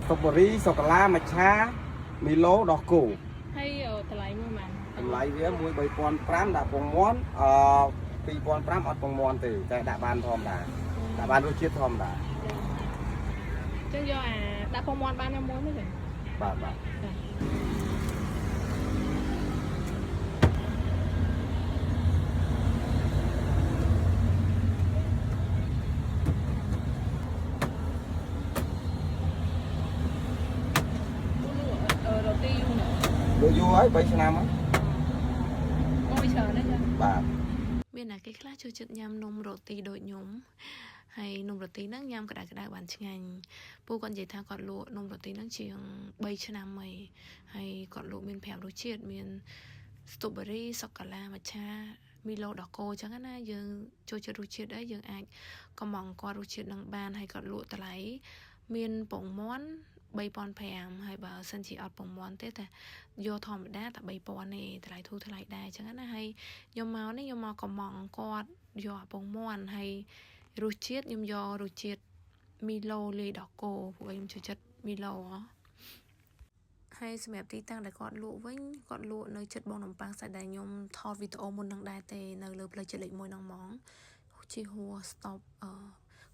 strawberry sô cô la matcha Milo đỏ cổ ហើយតម្លៃមួយម៉ាន តម្លៃវាមួយ3500ដាក់ពងមាន់2005អត់ពងមាន់ទេតែដាក់បានធម្មតាដាក់បានរសជាតិធម្មតា ចឹងយកអាដាក់ពងមាន់បានតែមួយទេ បាទ រ៉ូទីយូរណាស់ ដូចយូរហើយ3ឆ្នាំហើយ អូយច្រើនណាស់ចា បាទ មានអ្នកគេខ្លះចូលចិត្តញ៉ាំនំរ៉ូទីដូចខ្ញុំហើយនំរ៉ូទីហ្នឹងញ៉ាំក្តៅៗបានឆ្ងាញ់ពូគាត់និយាយថាគាត់លក់នំរ៉ូទីហ្នឹងជាង3ឆ្នាំហើយគាត់លក់មាន5រសជាតិមាន strawberry សូកូឡា matcha Milo ដកគោអញ្ចឹងណាយើងចូលចិត្តរសជាតិអីយើងអាចកំងគាត់រសជាតិនឹងបានហើយគាត់លក់តម្លៃមានពងមាន់3500ហើយបើសិនជាអត់ពងមាន់ទេតែយកធម្មតាតែ3000ទេតម្លៃធូរថ្លៃដែរអញ្ចឹងណាហើយខ្ញុំមកនេះខ្ញុំមកកំងគាត់យកពងមាន់ហើយរសជាតិខ្ញុំយករសជាតិ Milo លាយដកគោព្រោះខ្ញុំចូលចិត្ត Milo ហើយសម្រាប់ទីតាំងដែលគាត់លក់វិញគាត់លក់នៅចិត្តបងនំប៉័ងសាច់ដែលខ្ញុំថតវីដេអូមុននឹងដែរទេនៅលើផ្លូវជាតិលេខ1ហ្នឹងហ្មងជាហួរ stop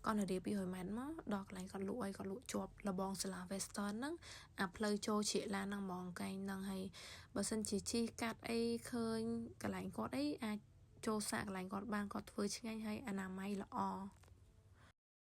គាត់នៅរៀប200ម៉ែត្រមកដល់កន្លែងគាត់លក់ឲ្យគាត់លក់ជាប់លបងសាលា Western ហ្នឹងអាផ្លូវចូលជ្រាកឡានហ្នឹងហ្មងកែងហ្នឹងហើយបើសិនជាជីកាត់អីឃើញកន្លែងគាត់អីអាចចូលសាកកន្លែងគាត់បានគាត់ធ្វើឆ្ងាញ់ហើយអនាម័យល្អ